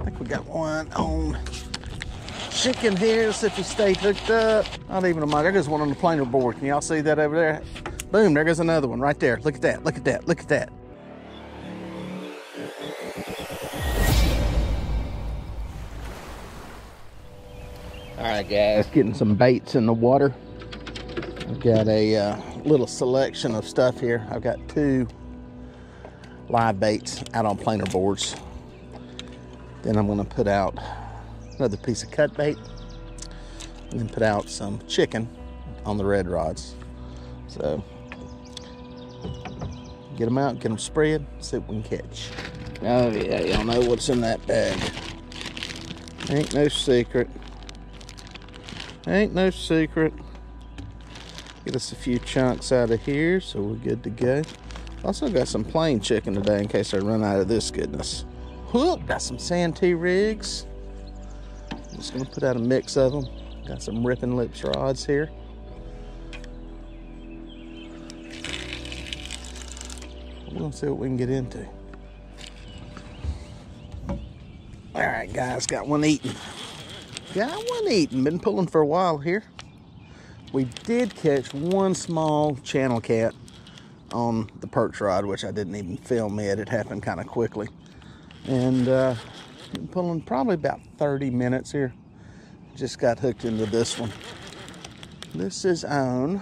think we got one on chicken here. Let's see if he stayed hooked up. Not even a mug. There goes one on the planer board. Can y'all see that over there? Boom, there goes another one right there. Look at that, look at that, look at that. All right, guys, getting some baits in the water. I've got a little selection of stuff here. I've got 2 live baits out on planer boards. Then I'm gonna put out another piece of cut bait and then put out some chicken on the red rods. So get them out, get them spread, see what we can catch. Oh yeah, y'all know what's in that bag. Ain't no secret. Ain't no secret. Get us a few chunks out of here so we're good to go. Also got some plain chicken today in case I run out of this goodness. Whoop, got some santee rigs. I'm just gonna put out a mix of them. Got some ripping lips rods here. We're gonna see what we can get into. All right, guys, got one eating. Got one eating. Been pulling for a while here. We did catch one small channel cat on the perch rod, which I didn't even film yet. It happened kind of quickly. And been pulling probably about 30 minutes here. Just got hooked into this one. This was on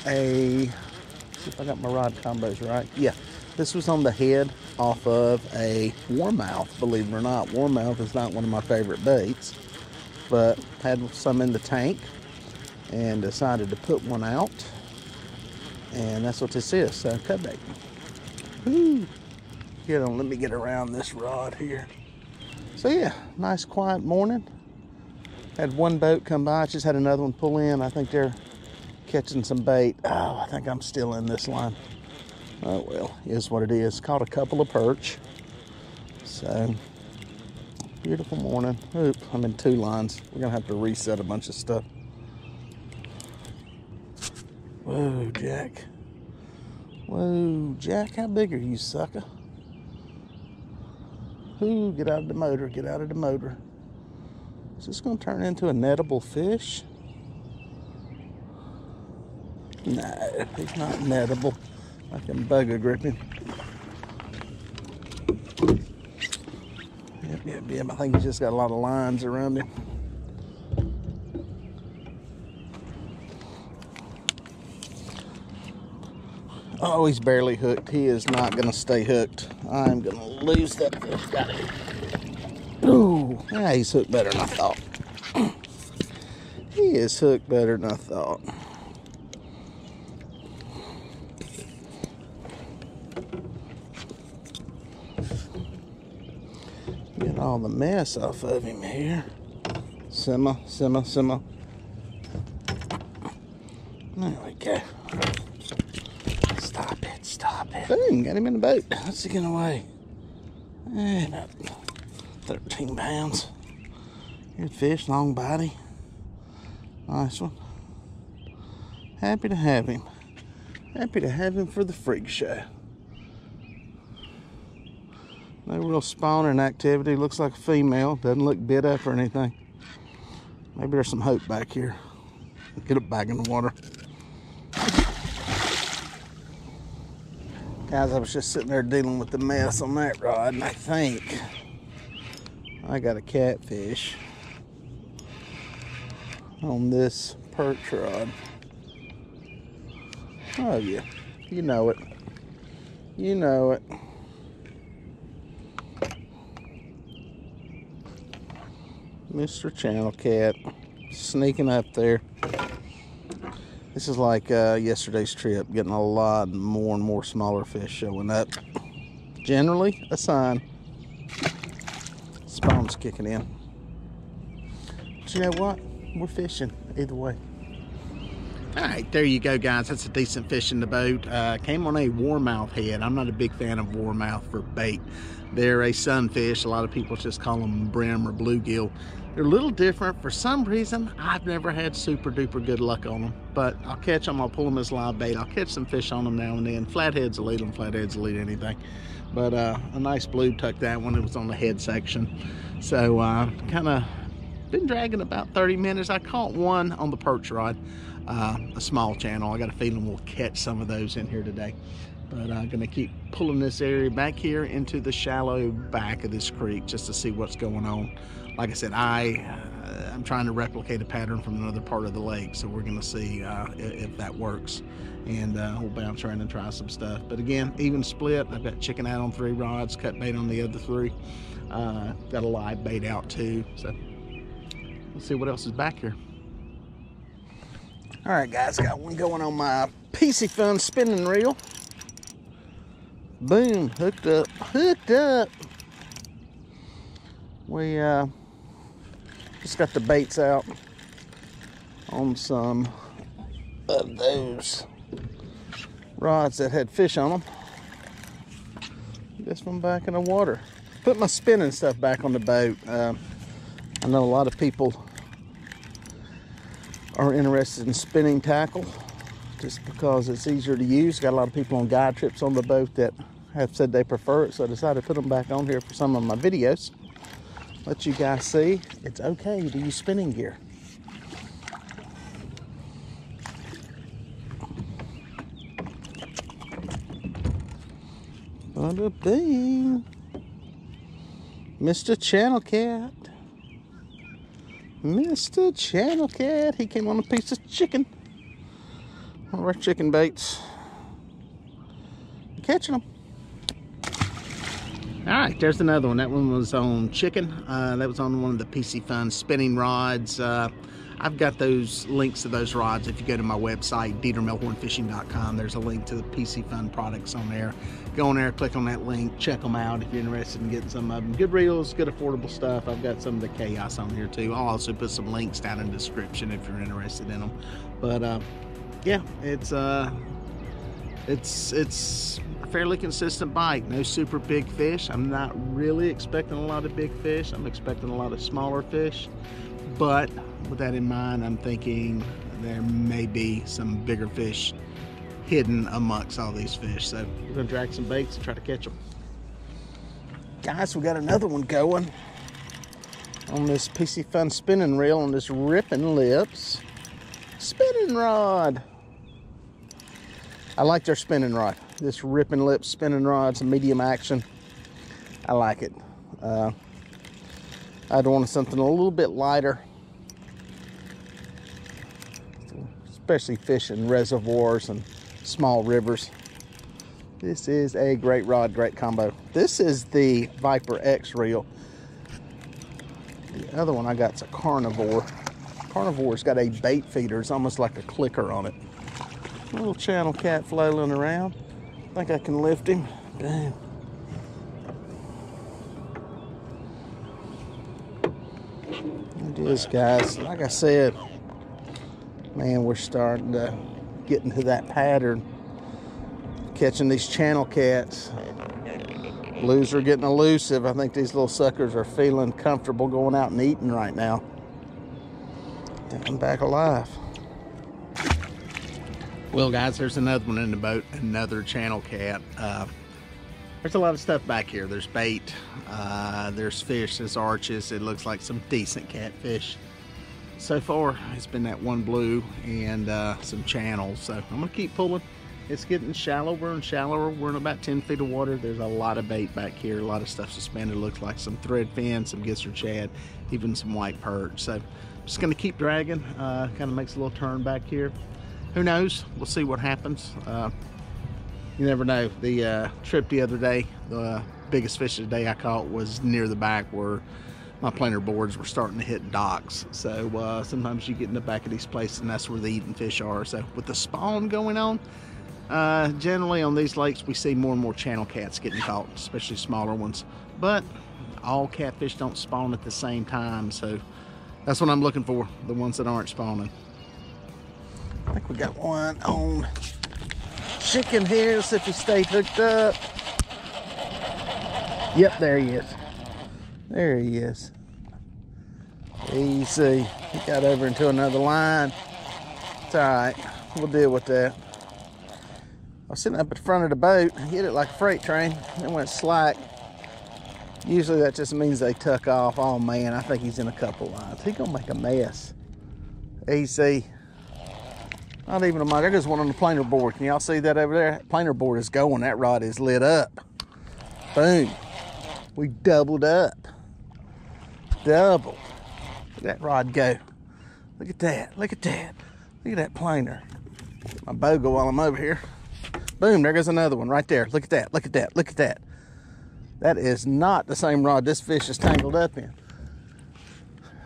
a, see if I got my rod combos right. Yeah, this was on the head off of a warmouth, believe it or not. Warmouth is not one of my favorite baits, but had some in the tank and decided to put one out. And that's what this is, cut bait. Woo. Get on, let me get around this rod here. So yeah, nice quiet morning. Had one boat come by, just had another one pull in. I think they're catching some bait. Oh, I think I'm still in this line. Oh well, is what it is. Caught a couple of perch. So, beautiful morning. Oop, I'm in 2 lines. We're gonna have to reset a bunch of stuff. Whoa, Jack. Whoa, Jack, how big are you, sucker? Ooh, get out of the motor, get out of the motor. Is this gonna turn into an edible fish? No, he's not an edible. I can bugger grip him. Yep. I think he's just got a lot of lines around him. Oh, he's barely hooked. He is not gonna stay hooked. I'm gonna lose that fish. Got it. Ooh, yeah, he's hooked better than I thought. He is hooked better than I thought. Get all the mess off of him here. Simmer. There we go. Stop it. Boom, got him in the boat. Let's get away. About 13 pounds. Good fish, long body. Nice one. Happy to have him. Happy to have him for the freak show. No real spawning activity. Looks like a female. Doesn't look bit up or anything. Maybe there's some hope back here. Get it back in the water. Guys, I was just sitting there dealing with the mess on that rod, and I think I got a catfish on this perch rod. Oh yeah, you know it. You know it. Mr. Channel Cat sneaking up there. This is like yesterday's trip, getting a lot more and more smaller fish showing up. Generally a sign. Spawn's kicking in. But you know what? We're fishing either way. All right, there you go, guys. That's a decent fish in the boat. Came on a warmouth head. I'm not a big fan of warmouth for bait. They're a sunfish. A lot of people just call them brim or bluegill. They're a little different. For some reason, I've never had super duper good luck on them, but I'll catch them. I'll pull them as live bait. I'll catch some fish on them now and then. Flatheads will eat them. Flatheads will eat anything. But a nice blue took that one. It was on the head section. So kind of been dragging about 30 minutes. I caught one on the perch rod, a small channel. I got a feeling we'll catch some of those in here today. But I'm gonna keep pulling this area back here into the shallow back of this creek just to see what's going on. Like I said, I'm trying to replicate a pattern from another part of the lake, so we're gonna see if that works. And we'll bounce around and try some stuff. But again, even split. I've got chicken out on 3 rods, cut bait on the other 3. Got a live bait out too. So let's see what else is back here. All right, guys, got one going on my PC Fun spinning reel. Boom, hooked up. We just got the baits out on some of those rods that had fish on them. This one back in the water. Put my spinning stuff back on the boat. I know a lot of people are interested in spinning tackle just because it's easier to use. Got a lot of people on guide trips on the boat that have said they prefer it, so I decided to put them back on here for some of my videos. Let you guys see it's okay to use spinning gear. Bada bing. Mr. Channel Cat. Mr. Channel Cat. He came on a piece of chicken. One of our chicken baits. Catching them. All right, there's another one. That one was on chicken. That was on one of the PC Fun spinning rods. I've got those links to those rods. If you go to my website, melhornfishing.com, there's a link to the PC Fun products on there. Go on there, click on that link, check them out if you're interested in getting some of them. Good reels, good affordable stuff. I've got some of the chaos on here too. I'll also put some links down in the description if you're interested in them. But yeah, it's a fairly consistent bite. No super big fish. I'm not really expecting a lot of big fish. I'm expecting a lot of smaller fish. But with that in mind, I'm thinking there may be some bigger fish hidden amongst all these fish. So we're gonna drag some baits and try to catch them. Guys, we got another one going on this PC Fun spinning reel on this Ripping Lips spinning rod. I like their spinning rod. This Ripping Lips spinning rod's a medium action. I like it. I'd want something a little bit lighter, especially fishing reservoirs and small rivers. This is a great rod, great combo. This is the Viper X reel. The other one I got is a Carnivore. Carnivore's got a bait feeder. It's almost like a clicker on it. Little channel cat flailing around. I think I can lift him. Damn. It is, guys. Like I said, man, we're starting to get into that pattern. Catching these channel cats. Blues are getting elusive. I think these little suckers are feeling comfortable going out and eating right now. I'm back alive. Well, guys, there's another one in the boat, another channel cat. There's a lot of stuff back here. There's bait, there's fish, there's arches. It looks like some decent catfish. So far, it's been that one blue and some channels. So I'm gonna keep pulling. It's getting shallower and shallower. We're in about 10 feet of water. There's a lot of bait back here, a lot of stuff suspended. It looks like some thread fin, some gizzard shad, even some white perch. So I'm just gonna keep dragging. Kind of makes a little turn back here. Who knows? We'll see what happens. You never know. The trip the other day, the biggest fish of the day I caught was near the back where my planer boards were starting to hit docks. So sometimes you get in the back of these places and that's where the eating fish are. So with the spawn going on, generally on these lakes we see more and more channel cats getting caught, especially smaller ones. But all catfish don't spawn at the same time. So that's what I'm looking for, the ones that aren't spawning. I think we got one on chicken here. Let's see if he stayed hooked up. Yep, there he is. There he is. Easy. He got over into another line. It's all right. We'll deal with that. was sitting up at the front of the boat, hit it like a freight train, and it went slack. Usually that just means they tuck off. Oh man, I think he's in a couple lines. He's gonna make a mess. Easy. Not even a mile. There goes one on the planer board. Can y'all see that over there? Planer board is going. That rod is lit up. Boom. We doubled up. Double. Look at that rod go. Look at that. Look at that. Look at that planer. My bogo while I'm over here. Boom, there goes another one right there. Look at that. Look at that. Look at that. That is not the same rod this fish is tangled up in.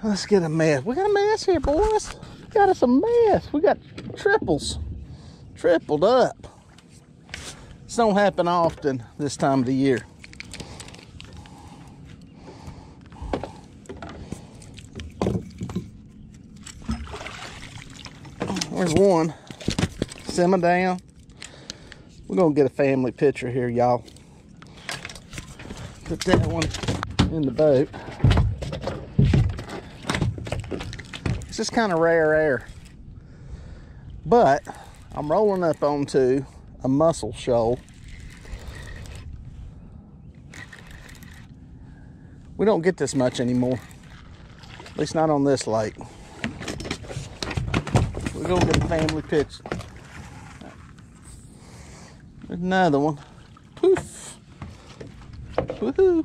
Let's get a mess. We got a mess here, boys. We got us a mess. We got triples. Tripled up. This don't happen often this time of the year. There's one. Simmer down. We're gonna get a family picture here, y'all. Put that one in the boat. It's just kind of rare air. But I'm rolling up onto a mussel shoal. We don't get this much anymore. At least not on this lake. We're gonna get a family picture. There's another one. Poof. Woohoo.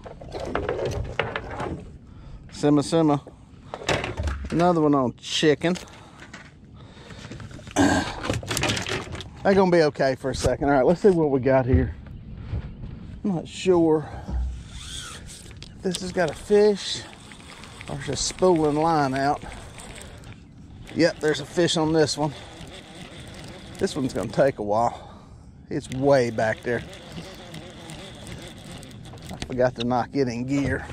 Simmer, simmer. Another one on chicken. They're gonna be okay for a second. All right, let's see what we got here. I'm not sure if this has got a fish or just spooling line out. Yep, there's a fish on this one. This one's gonna take a while. It's way back there. I forgot to knock it in gear.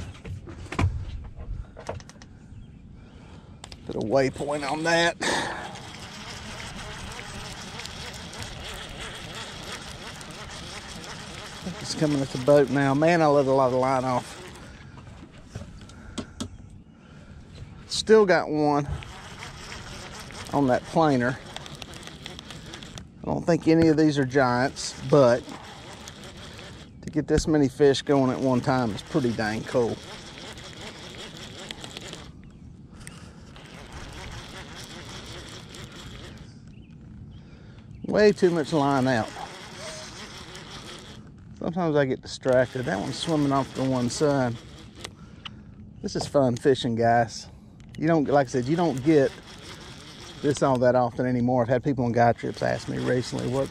Put a waypoint on that. It's coming at the boat now. Man, I let a lot of line off. Still got one on that planer. I don't think any of these are giants, but to get this many fish going at one time is pretty dang cool. Way too much line out. Sometimes I get distracted. That one's swimming off to one side. This is fun fishing, guys. You don't, like I said, you don't get this all that often anymore. I've had people on guide trips ask me recently what,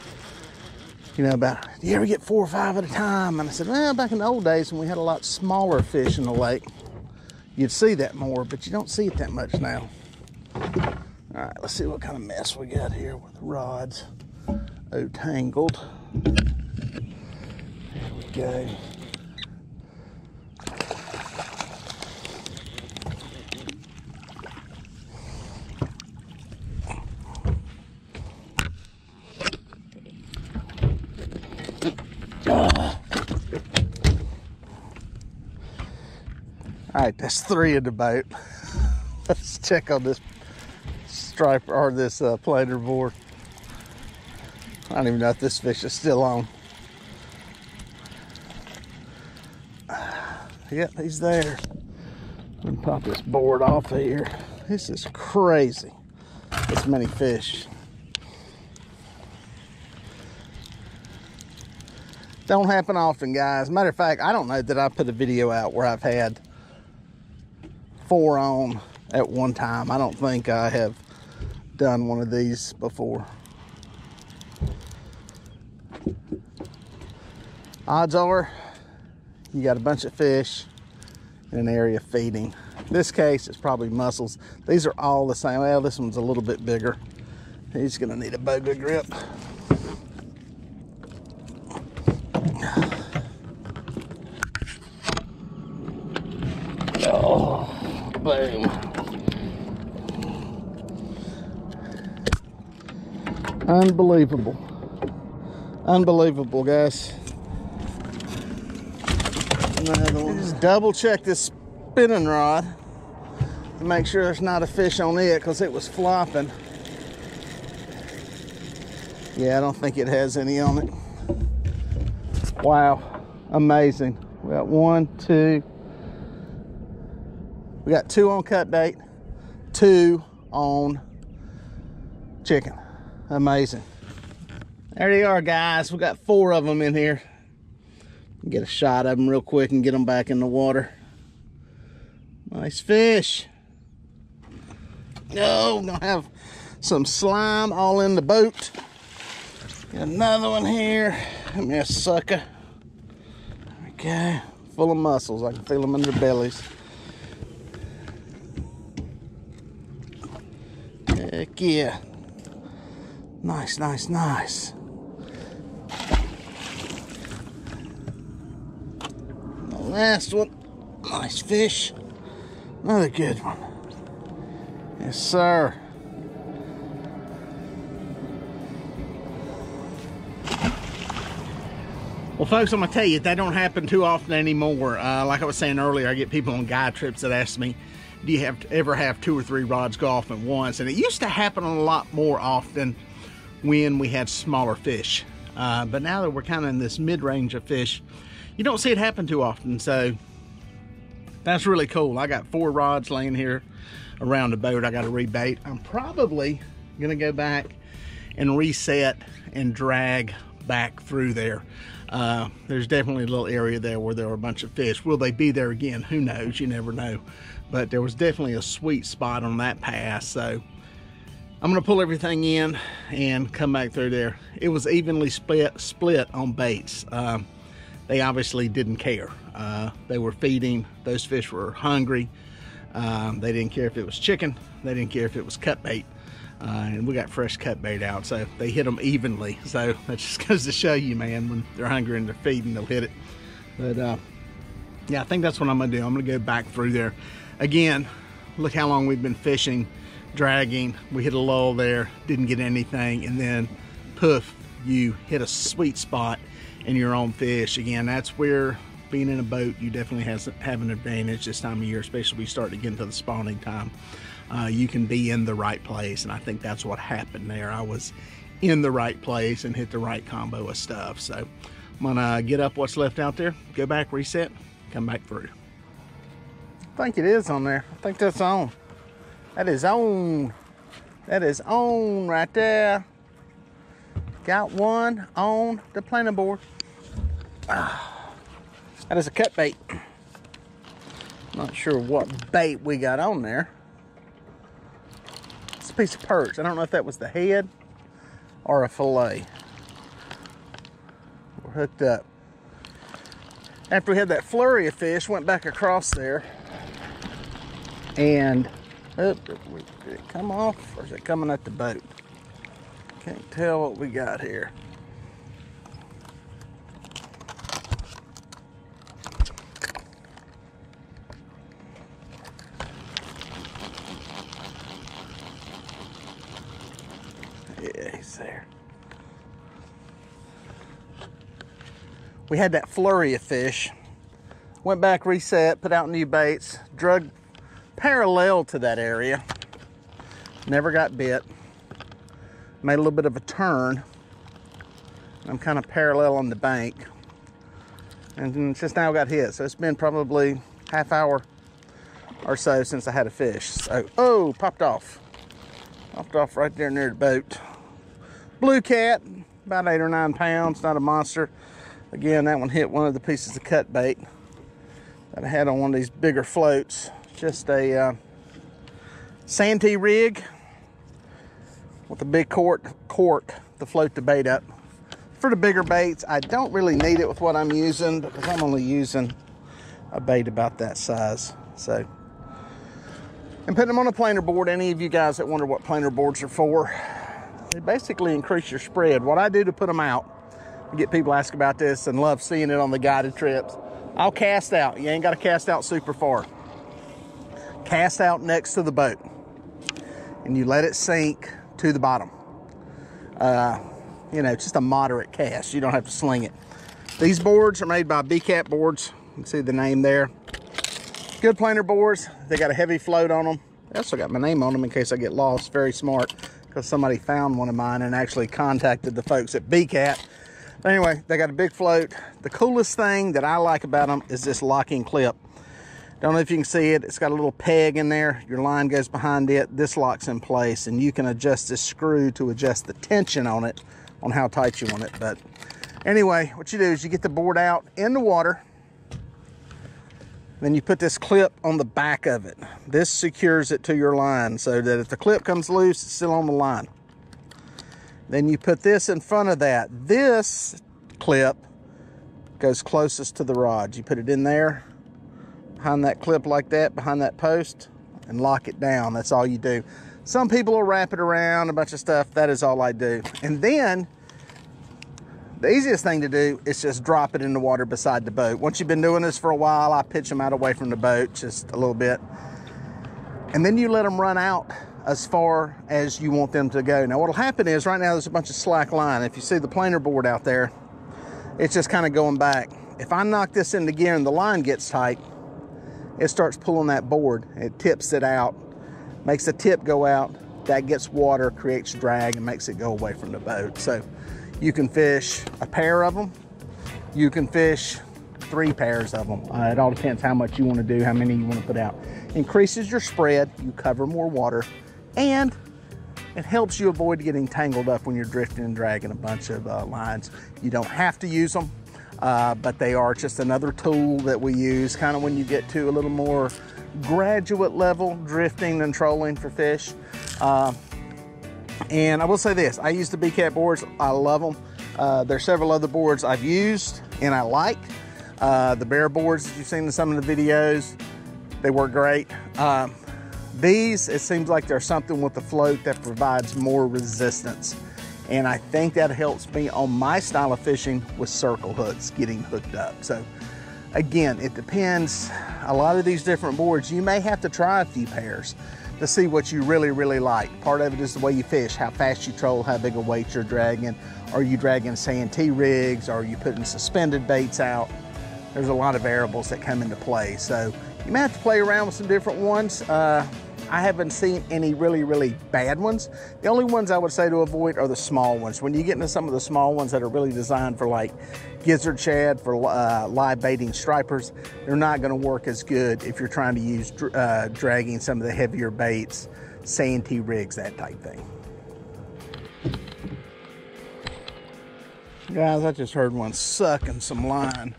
you know, about, do you ever get 4 or 5 at a time? And I said, well, back in the old days when we had a lot smaller fish in the lake, you'd see that more, but you don't see it that much now. All right, let's see what kind of mess we got here with the rods. Oh, tangled. There we go. All right, that's 3 in the boat. Let's check on this striper or this planer board. I don't even know if this fish is still on. Yep, he's there. Let me pop this board off here. This is crazy. This many fish. Don't happen often, guys. Matter of fact, I don't know that I put a video out where I've had 4 on at one time. I don't think I have done one of these before. Odds are you got a bunch of fish in an area feeding. In this case, it's probably mussels. These are all the same. Well, this one's a little bit bigger. He's gonna need a boga grip. Oh, boom. Unbelievable. Unbelievable, guys. Another one. Just double check this spinning rod to make sure there's not a fish on it because it was flopping. Yeah, I don't think it has any on it. Wow, amazing. We got one, two. We got 2 on cut bait, 2 on chicken. Amazing. There they are, guys. We got 4 of them in here. Get a shot of them real quick and get them back in the water. Nice fish. Oh, gonna have some slime all in the boat. Got another one here. Give me a sucker. There we go. Full of mussels. I can feel them in their bellies. Heck yeah. Nice, nice, nice. The last one. Nice fish. Another good one. Yes, sir. Well, folks, I'm going to tell you, that don't happen too often anymore. Like I was saying earlier, I get people on guide trips that ask me, do you ever have 2 or 3 rods go off at once? And it used to happen a lot more often when we had smaller fish. But now that we're kind of in this mid-range of fish, you don't see it happen too often. So that's really cool. I got 4 rods laying here around the boat. I got to rebait. I'm probably going to go back and reset and drag back through there. There's definitely a little area there where there were a bunch of fish. Will they be there again? Who knows? You never know. But there was definitely a sweet spot on that pass. So I'm going to pull everything in and come back through there. It was evenly split on baits. They obviously didn't care. They were feeding. Those fish were hungry. They didn't care if it was chicken. They didn't care if it was cut bait. And we got fresh cut bait out, so they hit them evenly. So that just goes to show you, man, when they're hungry and they're feeding, they'll hit it. But yeah, I think that's what I'm gonna do. I'm gonna go back through there. Again, look how long we've been fishing, dragging. We hit a lull there, didn't get anything, and then poof, you hit a sweet spot in your own fish. Again, that's where being in a boat, you definitely have an advantage this time of year, especially when you start to get into the spawning time. You can be in the right place, and I think that's what happened there. I was in the right place and hit the right combo of stuff. So I'm gonna get up what's left out there, go back, reset, come back through. I think it is on there. I think that's on. That is on. That is on right there. Got one on the planer board. That is a cut bait. Not sure what bait we got on there. It's a piece of perch. I don't know if that was the head or a fillet. We're hooked up. After we had that flurry of fish, went back across there, and did it come off, or is it coming at the boat? Can't tell what we got here. Yeah, he's there. We had that flurry of fish. Went back, reset, put out new baits, drug parallel to that area. Never got bit. Made a little bit of a turn. I'm kind of parallel on the bank. And just now got hit. So it's been probably half hour or so since I had a fish. So, oh, popped off. Popped off right there near the boat. Blue cat, about 8 or 9 pounds, not a monster. Again, that one hit one of the pieces of cut bait that I had on one of these bigger floats. Just a Santee rig with a big cork to float the bait up. For the bigger baits, I don't really need it with what I'm using because I'm only using a bait about that size. So, and putting them on a planer board. Any of you guys that wonder what planer boards are for, they basically increase your spread. What I do to put them out, I get people ask about this and love seeing it on the guided trips. I'll cast out. You ain't got to cast out super far. Cast out next to the boat, and you let it sink to the bottom. You know, just a moderate cast. You don't have to sling it. These boards are made by BCAT boards. You can see the name there. Good planer boards. They got a heavy float on them. They also got my name on them in case I get lost. Very smart, because somebody found one of mine and actually contacted the folks at BCAT But anyway, they got a big float. The coolest thing that I like about them is this locking clip. Don't know if you can see it. It's got a little peg in there. Your line goes behind it. This locks in place, and you can adjust this screw to adjust the tension on it, on how tight you want it. But anyway, what you do is you get the board out in the water. Then you put this clip on the back of it. This secures it to your line so that if the clip comes loose, it's still on the line. Then you put this in front of that. This clip goes closest to the rod. You put it in there, behind that clip like that, behind that post, and lock it down. That's all you do. Some people will wrap it around, a bunch of stuff. That is all I do. And then the easiest thing to do is just drop it in the water beside the boat. Once you've been doing this for a while, I pitch them out away from the boat just a little bit. And then you let them run out as far as you want them to go. Now what'll happen is right now there's a bunch of slack line. If you see the planer board out there, it's just kind of going back. If I knock this into gear and the line gets tight, it starts pulling that board. It tips it out, makes the tip go out. That gets water, creates drag, and makes it go away from the boat. So you can fish a pair of them. You can fish 3 pairs of them. It all depends how much you want to do, how many you want to put out. Increases your spread, you cover more water, and it helps you avoid getting tangled up when you're drifting and dragging a bunch of lines. You don't have to use them, but they are just another tool that we use kind of when you get to a little more graduate level drifting and trolling for fish. And I will say this, I use the BCAT boards, I love them. There's several other boards I've used and I like. The Bear boards that you've seen in some of the videos, they work great. These, it seems like there's something with the float that provides more resistance. And I think that helps me on my style of fishing with circle hooks, getting hooked up. So again, it depends. A lot of these different boards, you may have to try a few pairs to see what you really, really like. Part of it is the way you fish, how fast you troll, how big a weight you're dragging. Are you dragging sand-T rigs? Are you putting suspended baits out? There's a lot of variables that come into play. So you may have to play around with some different ones. I haven't seen any really, really bad ones. The only ones I would say to avoid are the small ones. When you get into some of the small ones that are really designed for like gizzard shad, for live baiting stripers, they're not gonna work as good if you're trying to use dragging some of the heavier baits, sand-T rigs, that type thing. Guys, I just heard one sucking some line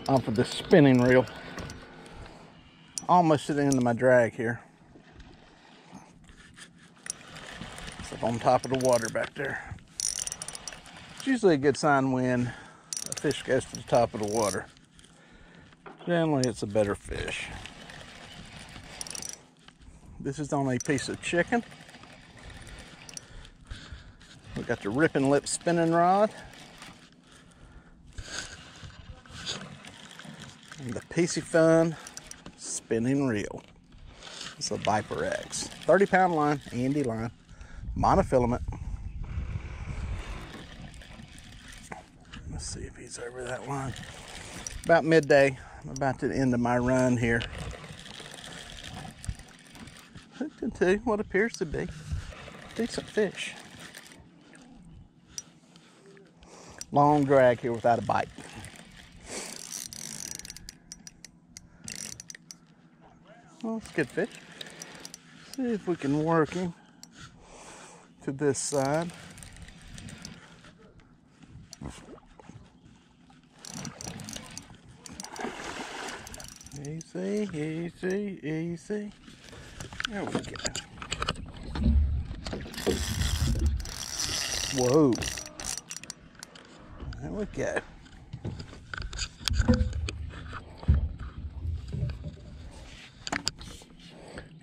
off of the spinning reel. Almost to the end of my drag here. It's up on top of the water back there. It's usually a good sign when a fish goes to the top of the water. Generally, it's a better fish. This is on a piece of chicken. We got the ripping lip spinning rod. And the Piecey Fun spinning reel. It's a Viper X. 30-pound line, Andy line, monofilament. Let's see if he's over that line. About midday, I'm about to the end of my run here. Hooked into what appears to be decent fish. Long drag here without a bite. Well, it's good fish. See if we can work him to this side. Easy, easy, easy. There we go. Whoa. There we go.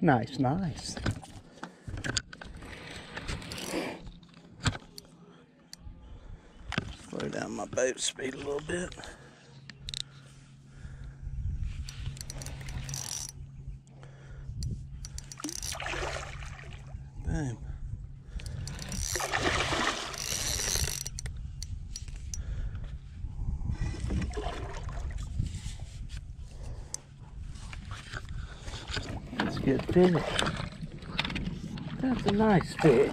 Nice, nice. Slow down my boat speed a little bit. Boom. That's a good fish. That's a nice fish.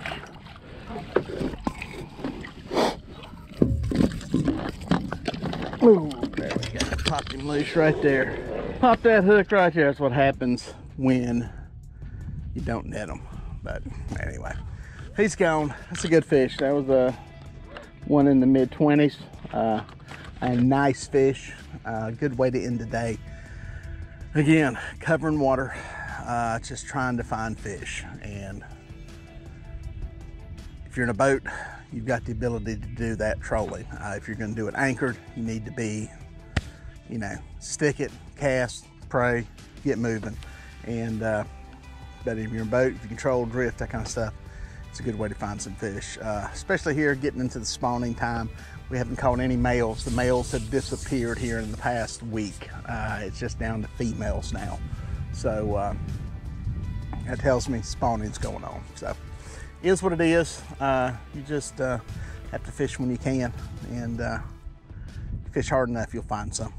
Ooh, there we go. Popped him loose right there. Pop that hook right there. That's what happens when you don't net them. But anyway, he's gone. That's a good fish. That was one in the mid-20s. A nice fish. Good way to end the day. Again, covering water, just trying to find fish. And if you're in a boat, you've got the ability to do that trolling. If you're going to do it anchored, you need to be, you know, stick it, cast, pray, get moving. And but if you're in a boat, if you control drift, that kind of stuff, it's a good way to find some fish. Especially here, getting into the spawning time. We haven't caught any males. The males have disappeared here in the past week. It's just down to females now. So that tells me spawning's going on. So it is what it is. You just have to fish when you can, and fish hard enough, you'll find some.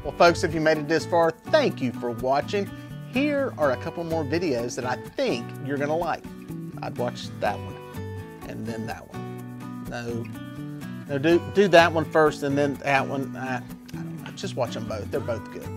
Well, folks, if you made it this far, thank you for watching. Here are a couple more videos that I think you're gonna like. I'd watch that one, and then that one. No, do that one first, and then that one. I don't know. Just watch them both. They're both good.